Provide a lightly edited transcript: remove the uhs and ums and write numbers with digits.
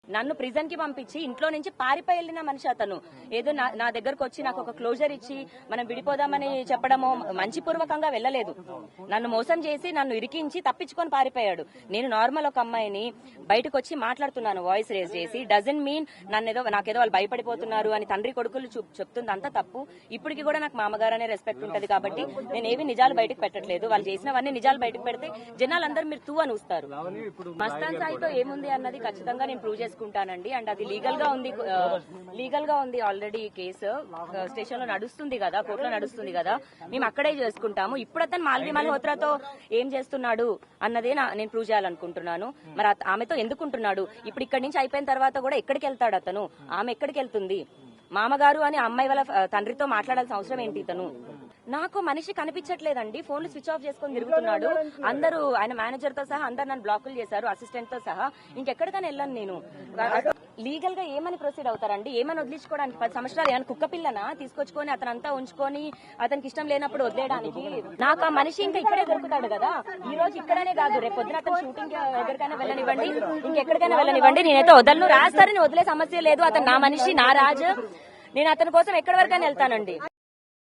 నన్ను ప్రిజన్ కి పంపించి ఇంట్లో నుంచి పారిపోయి వెళ్ళిన మనిషి అతను. ఏదో నా దగ్గరకు వచ్చి నాకు ఒక క్లోజర్ ఇచ్చి మనం విడిపోదామని చెప్పడమో మంచి పూర్వకంగా వెళ్ళలేదు. నన్ను మోసం చేసి నన్ను ఇరికించి తప్పించుకొని పారిపోయాడు. నేను నార్మల్ ఒక అమ్మాయిని బయటకు వచ్చి మాట్లాడుతున్నాను వాయిస్ రేజ్ చేసి. డజంట్ మీన్ నాకేదో వాళ్ళు భయపడిపోతున్నారు అని తండ్రి కొడుకులు చెప్తుంది అంతా తప్పు. ఇప్పటికి కూడా నాకు మామగారు అనే రెస్పెక్ట్ ఉంటది కాబట్టి నేను ఏవి నిజాలు బయటకు పెట్టట్లేదు. వాళ్ళు చేసినవన్నీ నిజాలు బయటకు పెడితే జనాలందరూ మీరు తూ అని ఊస్తారు. మస్తాన్ సాయితో ఏముంది అన్నది ఖచ్చితంగా నేను ప్రూవ్ చేసుకుంటానండి. అండ్ అది లీగల్ గా ఉంది ఆల్రెడీ కేసు స్టేషన్ లో నడుస్తుంది కదా, కోర్టులో నడుస్తుంది కదా, మేము అక్కడే చేసుకుంటాము. ఇప్పుడు అతను మాల్వి మల్హోత్రాతో ఏం చేస్తున్నాడు అన్నదే నేను ప్రూవ్ చేయాలనుకుంటున్నాను. మరి ఆమెతో ఎందుకుంటున్నాడు? ఇప్పుడు ఇక్కడి నుంచి అయిపోయిన తర్వాత కూడా ఎక్కడికి వెళ్తాడు అతను? ఆమె ఎక్కడికి వెళ్తుంది? మామగారు అని అమ్మాయి వాళ్ళ తండ్రితో మాట్లాడాల్సిన అవసరం ఏంటి ఇతను? నాకు మనిషి కనిపించట్లేదండి. ఫోన్లు స్విచ్ ఆఫ్ చేసుకుని తిరుగుతున్నాడు. అందరూ ఆయన మేనేజర్ తో సహా అందరు నన్ను బ్లాకులు చేశారు, అసిస్టెంట్ తో సహా. ఇంకెక్కడికైనా వెళ్ళను నేను. లీగల్ గా ఏమని ప్రొసీడ్ అవుతారండి? ఏమని వదిలించుకోవడానికి 10 సంవత్సరాలు ఏమైనా కుక్క పిల్లనా తీసుకొచ్చుకొని అతనంతా ఉంచుకొని అతనికి ఇష్టం లేనప్పుడు వదిలేయడానికి? నాకు ఆ మనిషి ఇంకా ఇక్కడే దొరుకుతాడు కదా. ఈ రోజు ఇక్కడనే కాదు, రేపు పొద్దున అతను షూటింగ్ ఎక్కడికైనా వెళ్ళనివ్వండి, ఇంకెక్కడికైనా వెళ్ళనివ్వండి, నేనైతే వదలను. రాస్తారని వదిలే సమస్య లేదు. అతను నా మనిషి, నా రాజు. నేను అతని కోసం ఎక్కడి వరకైనా వెళ్తానండి.